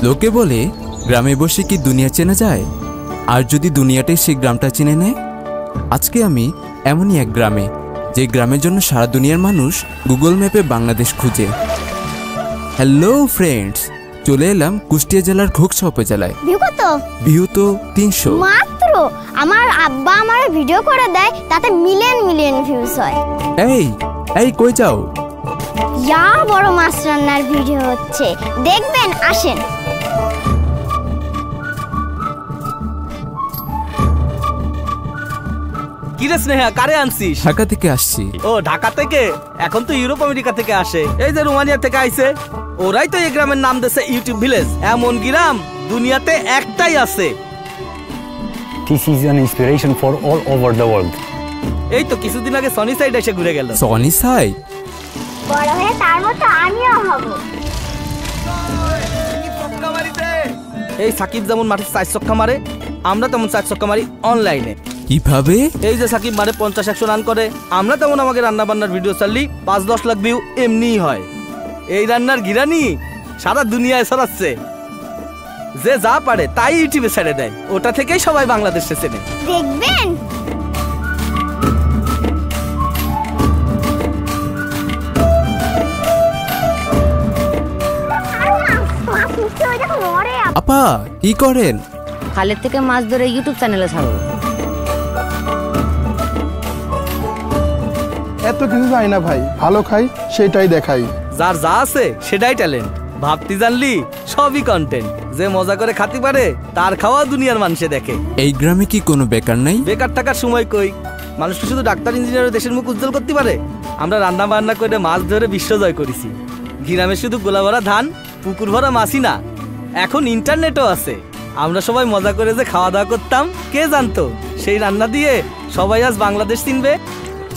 লোকে বলে গ্রামে বসে কি দুনিয়া চেনা যায়, আর যদি দুনিয়াটাই সেই গ্রামটা চিনে নেয়। আজকে আমি এমনই এক গ্রামে, যে গ্রামের জন্য সারা দুনিয়ার মানুষ গুগল ম্যাপে বাংলাদেশ খুঁজে। হ্যালো ফ্রেন্ডস, চলে এলাম কুষ্টিয়া জেলার ঘোকসা উপজেলায়। ভিউ তো 300 মাত্র। আমার আব্বা আমার ভিডিও করে দেয়, তাতে মিলিয়ন মিলিয়ন ভিউজ হয়। এই কই যাও? ইয়া বড় মাছ রান্নার ভিডিও হচ্ছে, দেখবেন, আসেন। কিরে স্নেহা, কারে আনছিস? ঢাকা থেকে আসছি। ও ঢাকা থেকে? এখন তো ইউরোপ আমেরিকা থেকে আসে। এই যে রোমানিয়া থেকে আইছে, ওরাই তো এই গ্রামের নাম দিয়েছে ইউটিউব ভিলেজ। এমন গ্রাম দুনিয়াতে একটাই আছে। This is an inspiration for all over the world. এই তো কিছুদিন আগে সনি সাইড এসে ঘুরে গেল। Sony side? বড় হয়ে তার মতো আমিও হব। এই সাকিব যেমন মাঠে 4 ছক্কা মারে, আমরা তেমন 4 ছক্কা মারি অনলাইনে। কিভাবে? এই যে সাকিব মারে 50-100 রান করে, আমরা তেমন আমাকে রান্না বান্নার ভিডিও চাললি 5-10 লাখ ভিউ এমনিই হয়। এই রান্নার গিরানি সারা দুনিয়ায় ছড়াচ্ছে। যে যা পারে তাই ইউটিউবে ছেড়ে দেয়, ওটা থেকেই সবাই বাংলাদেশে চেনে। দেখবেন আপা কি করেন? খালের থেকে মাছ ধরে ইউটিউব চ্যানেলে ছাড়ো। এত কিছু জানি না ভাই, ভালো খাই সেটাই দেখাই। যার যা আছে সেটাই ট্যালেন্ট। ভাবতে জানলি সবই কন্টেন্ট। যে মজা করে খাতে পারে তার খাওয়া দুনিয়ার মানুষে দেখে। এই গ্রামে কি কোনো বেকার নাই? বেকার থাকার সময় কই? মানুষ কি শুধু ডাক্তার ইঞ্জিনিয়ার দেশের মুখ উজ্জ্বল করতে পারে? আমরা রান্না বান্না করে মাছ ধরে বিশ্ব জয় করেছি। গ্রামে শুধু গোলা ভরা ধান, পুকুর ভরা মাছই না, এখন ইন্টারনেটও আছে। আমরা সবাই মজা করে যে খাওয়া দাওয়া করতাম, কে জানতো সেই রান্না দিয়ে সবাই আজ বাংলাদেশ চিনবে।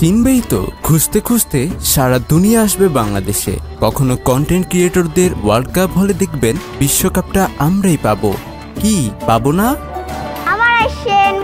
চিনবেই তো। খুঁজতে খুঁজতে সারা দুনিয়া আসবে বাংলাদেশে। কখনো কন্টেন্ট ক্রিয়েটরদের ওয়ার্ল্ড কাপ হলে দেখবেন বিশ্বকাপটা আমরাই পাবো। কি পাবো না? আমার আসেন